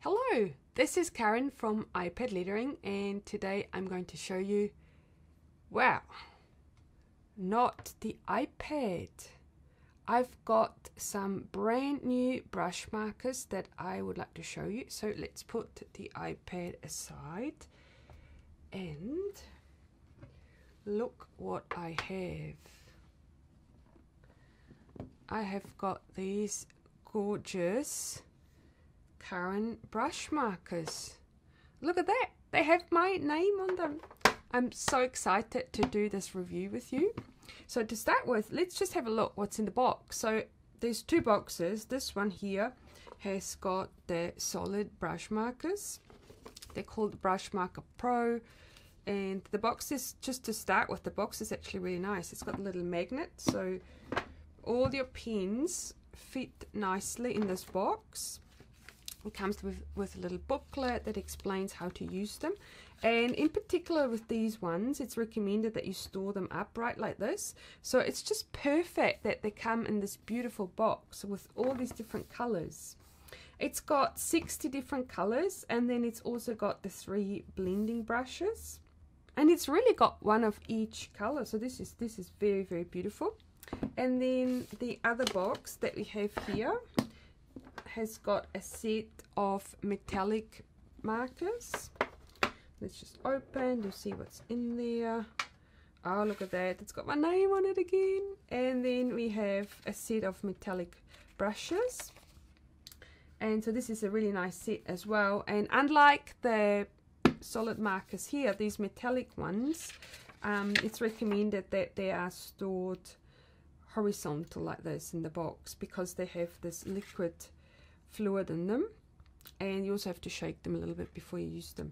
Hello, this is Karin from iPad Lettering, and today I'm going to show you, wow, not the iPad. I've got some brand new brush markers that I would like to show you. So let's put the iPad aside and look what I have. I have got these gorgeous Karin brush markers. Look at that, they have my name on them. I'm so excited to do this review with you. So to start with, let's just have a look what's in the box. So there's two boxes. This one here has got the solid brush markers. They're called Brushmarker Pro, and the box is, just to start with, the box is actually really nice. It's got a little magnet, so all your pens fit nicely in this box. It comes with a little booklet that explains how to use them, and in particular with these ones, it's recommended that you store them upright like this. So it's just perfect that they come in this beautiful box with all these different colors. It's got 60 different colors, and then it's also got the 3 blending brushes, and it's really got one of each color. So this is very, very beautiful. And then the other box that we have here has got a set of metallic markers. Let's just open to see what's in there. Oh, look at that, it's got my name on it again. And then we have a set of metallic brushes, and so this is a really nice set as well. And unlike the solid markers here, these metallic ones, it's recommended that they are stored horizontal like this in the box, because they have this liquid fluid in them, and you also have to shake them a little bit before you use them.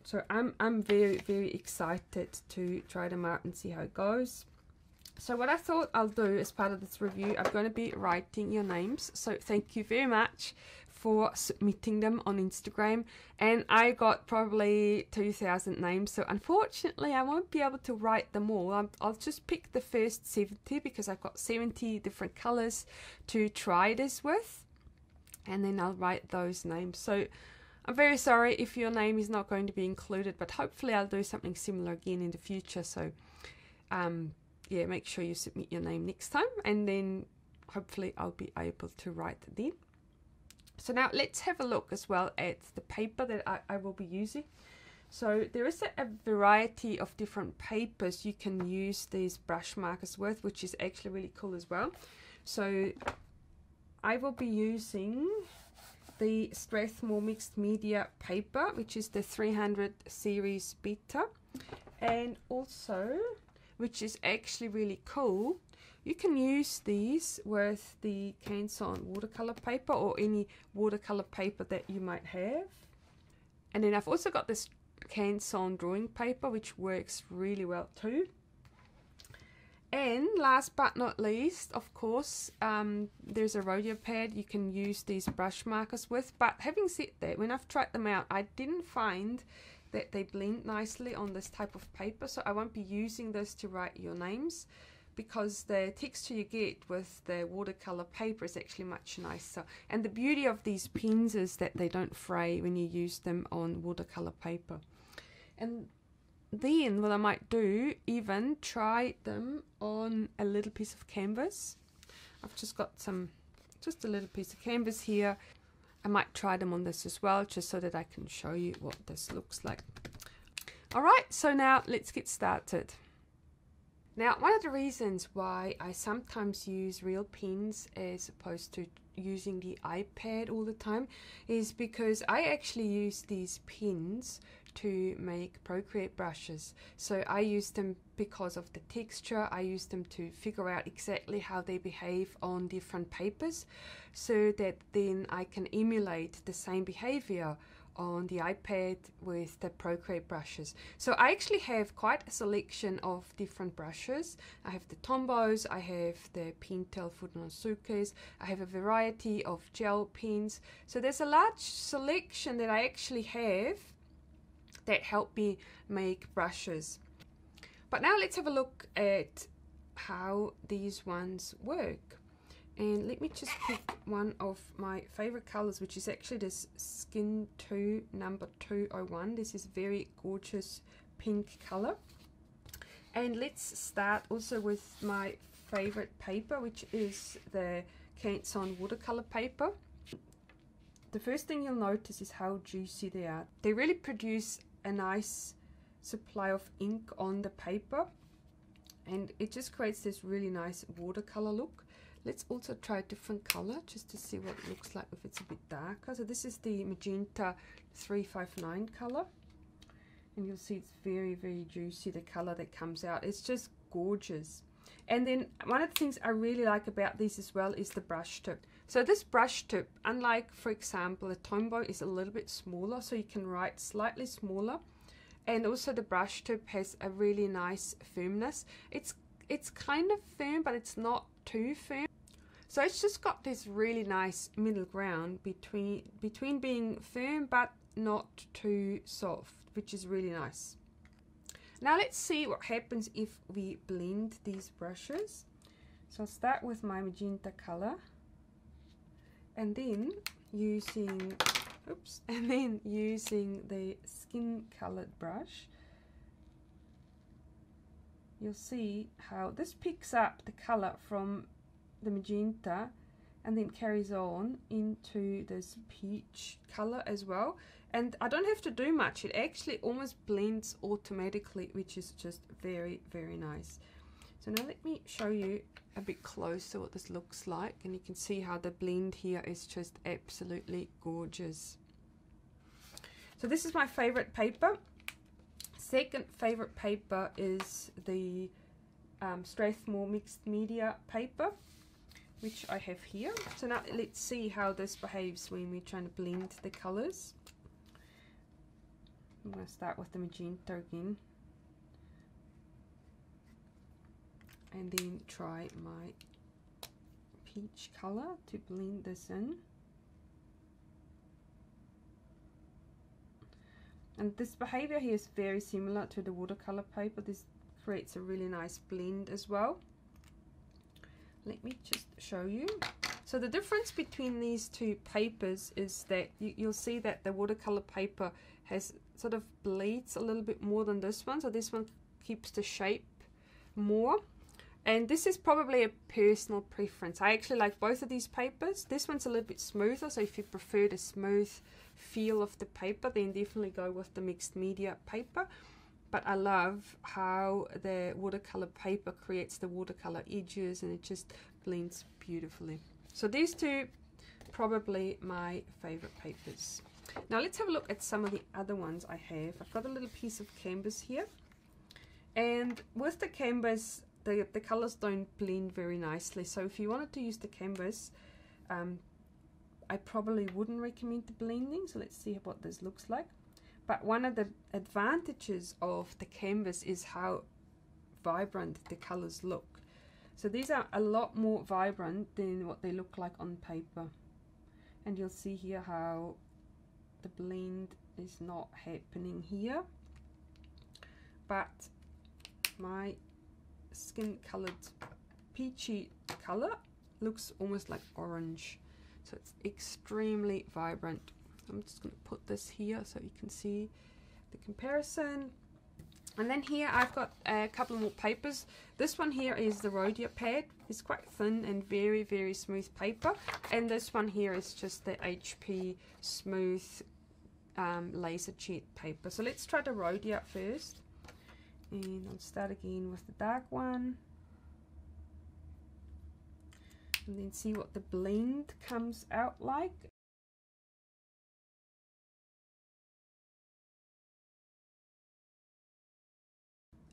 So I'm very, very excited to try them out and see how it goes. So what I thought I'll do as part of this review, I'm going to be writing your names. So thank you very much for submitting them on Instagram, and I got probably 2,000 names, so unfortunately I won't be able to write them all. I'll just pick the first 70 because I've got 70 different colors to try this with, and then I'll write those names. So I'm very sorry if your name is not going to be included, but hopefully I'll do something similar again in the future. So yeah, make sure you submit your name next time, and then hopefully I'll be able to write them. So now let's have a look as well at the paper that I will be using. So there is a variety of different papers you can use these brush markers with, which is actually really cool as well. So I will be using the Strathmore Mixed Media paper, which is the 300 series beta, and also, which is actually really cool, you can use these with the Canson watercolor paper or any watercolor paper that you might have. And then I've also got this Canson drawing paper, which works really well too. And last but not least, of course, there's a rodeo pad you can use these brush markers with. But having said that, when I've tried them out, I didn't find that they blend nicely on this type of paper, so I won't be using this to write your names, because the texture you get with the watercolor paper is actually much nicer. And the beauty of these pens is that they don't fray when you use them on watercolor paper. And then what I might do, even try them on a little piece of canvas. I've just got just a little piece of canvas here. I might try them on this as well, just so that I can show you what this looks like. Alright, so now let's get started. Now, one of the reasons why I sometimes use real pens as opposed to using the iPad all the time is because I actually use these pens to make Procreate brushes. So I use them because of the texture. I use them to figure out exactly how they behave on different papers, so that then I can emulate the same behavior on the iPad with the Procreate brushes. So I actually have quite a selection of different brushes. I have the Tombos, I have the Pentel Funosuke, I have a variety of gel pens. So there's a large selection that I actually have that help me make brushes. But now let's have a look at how these ones work. And let me just pick one of my favorite colors, which is actually this Skin 2 number 201. This is a very gorgeous pink color. And let's start also with my favorite paper, which is the Canson watercolor paper. The first thing you'll notice is how juicy they are. They really produce a nice supply of ink on the paper, and it just creates this really nice watercolor look. Let's also try a different color just to see what it looks like if it's a bit darker. So this is the Magenta 359 color, and you'll see it's very, very juicy, the color that comes out. It's just gorgeous. And then one of the things I really like about these as well is the brush tip. So this brush tip, unlike for example the Tombow, is a little bit smaller, so you can write slightly smaller. And also the brush tip has a really nice firmness. It's kind of firm, but it's not too firm. So it's just got this really nice middle ground between being firm but not too soft, which is really nice. Now let's see what happens if we blend these brushes. So I'll start with my magenta color, and then using the skin colored brush, you'll see how this picks up the color from the magenta and then carries on into this peach color as well. And I don't have to do much, it actually almost blends automatically, which is just very, very nice. So now let me show you a bit closer what this looks like, and you can see how the blend here is just absolutely gorgeous. So this is my favorite paper. Second favorite paper is the Strathmore mixed media paper, which I have here. So now let's see how this behaves when we're trying to blend the colors. I'm going to start with the magenta again, and then try my peach color to blend this in. And this behavior here is very similar to the watercolor paper. This creates a really nice blend as well. Let me just show you. So the difference between these two papers is that you'll see that the watercolor paper has sort of bleeds a little bit more than this one. So this one keeps the shape more. And this is probably a personal preference. I actually like both of these papers. This one's a little bit smoother, so if you prefer the smooth feel of the paper, then definitely go with the mixed media paper. But I love how the watercolor paper creates the watercolor edges, and it just blends beautifully. So these two, probably my favorite papers. Now let's have a look at some of the other ones I have. I've got a little piece of canvas here, and with the canvas, the colors don't blend very nicely. So if you wanted to use the canvas, I probably wouldn't recommend the blending. So let's see what this looks like. But one of the advantages of the canvas is how vibrant the colors look. So these are a lot more vibrant than what they look like on paper. And you'll see here how the blend is not happening here. But my skin colored peachy color looks almost like orange. So it's extremely vibrant. I'm just going to put this here so you can see the comparison. And then here I've got a couple more papers. This one here is the Rhodia pad. It's quite thin and very, very smooth paper. And this one here is just the HP smooth laser jet paper. So let's try the Rhodia first. And I'll start again with the dark one. And then see what the blend comes out like.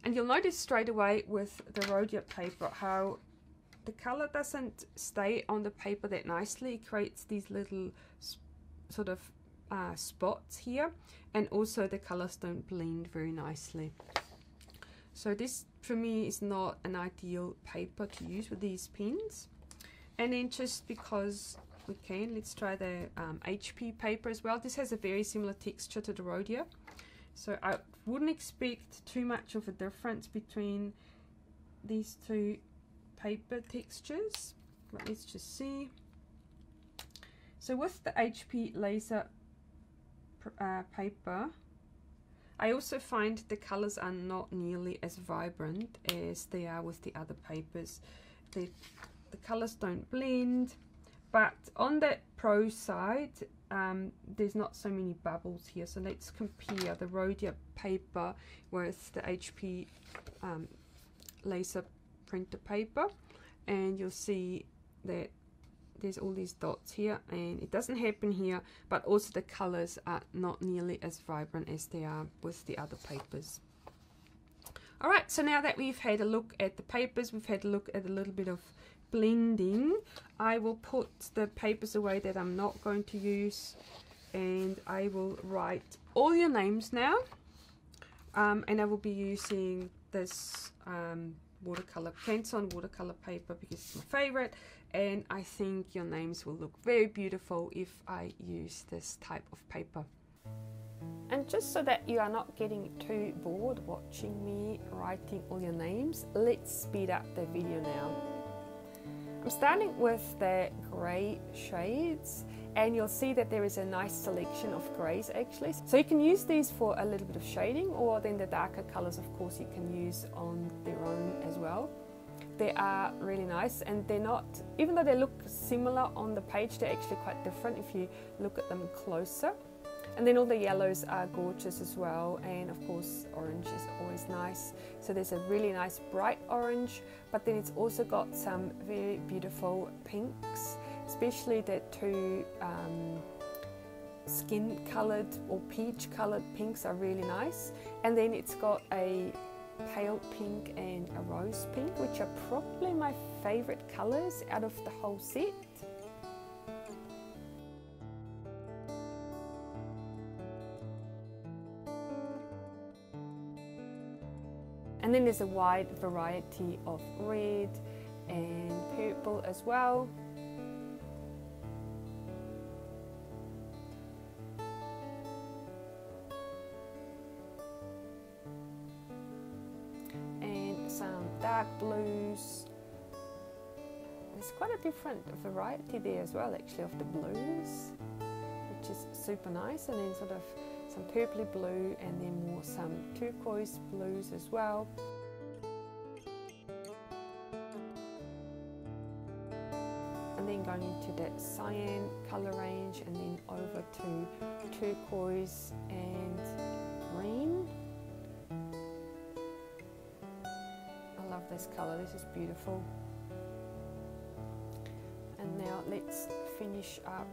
And you'll notice straight away with the Rhodia paper how the color doesn't stay on the paper that nicely. It creates these little sort of spots here, and also the colors don't blend very nicely. So this for me is not an ideal paper to use with these pens. And then just because we can, let's try the HP paper as well. This has a very similar texture to the Rhodia. So I wouldn't expect too much of a difference between these two paper textures. but let's just see. So with the HP laser paper, I also find the colors are not nearly as vibrant as they are with the other papers. The colors don't blend, but on the pro side, there's not so many bubbles here. So let's compare the Rhodia paper with the HP laser printer paper, and you'll see that there's all these dots here, and it doesn't happen here, but also the colors are not nearly as vibrant as they are with the other papers. Alright, so now that we've had a look at the papers, we've had a look at a little bit of blending, I will put the papers away that I'm not going to use, and I will write all your names now, and I will be using this watercolor pencil watercolor paper because it's my favorite, and I think your names will look very beautiful if I use this type of paper. And just so that you are not getting too bored watching me writing all your names, let's speed up the video now. I'm starting with the grey shades, and you'll see that there is a nice selection of greys actually. So you can use these for a little bit of shading, or then the darker colours of course you can use on their own as well. They are really nice, and they're not, even though they look similar on the page, they're actually quite different if you look at them closer. And then all the yellows are gorgeous as well, and of course orange is always nice. So there's a really nice bright orange, but then it's also got some very beautiful pinks, especially the two skin coloured or peach coloured pinks are really nice. And then it's got a pale pink and a rose pink, which are probably my favourite colours out of the whole set. And then there's a wide variety of red and purple as well. And some dark blues. There's quite a different variety there as well actually of the blues, which is super nice. And then sort of some purpley blue, and then more some turquoise blues as well. And then going into that cyan colour range, and then over to turquoise and green. I love this colour, this is beautiful. And now let's finish up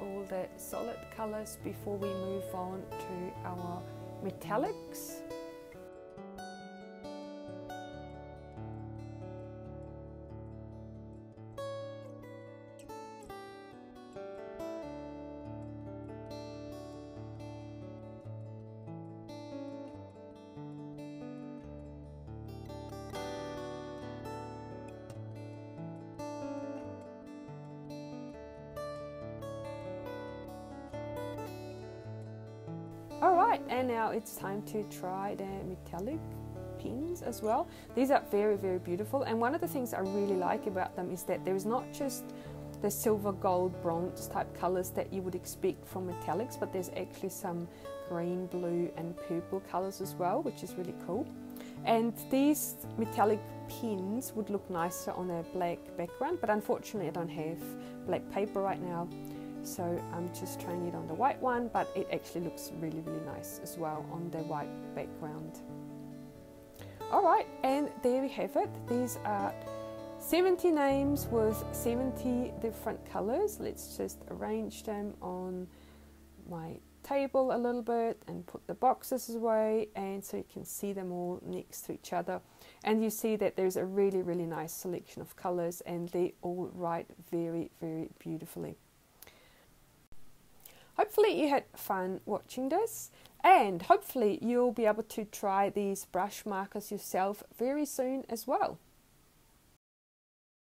all the solid colours before we move on to our metallics. Alright, and now it's time to try the metallic pins as well. These are very, very beautiful, and one of the things I really like about them is that there is not just the silver, gold, bronze type colours that you would expect from metallics, but there's actually some green, blue and purple colours as well, which is really cool. And these metallic pins would look nicer on a black background, but unfortunately I don't have black paper right now. So I'm just trying it on the white one, but it actually looks really, really nice as well on the white background. Alright, and there we have it. These are 70 names with 70 different colours. Let's just arrange them on my table a little bit and put the boxes away, and so you can see them all next to each other. And you see that there's a really, really nice selection of colours, and they all write very, very beautifully. Hopefully you had fun watching this, and hopefully you'll be able to try these brush markers yourself very soon as well.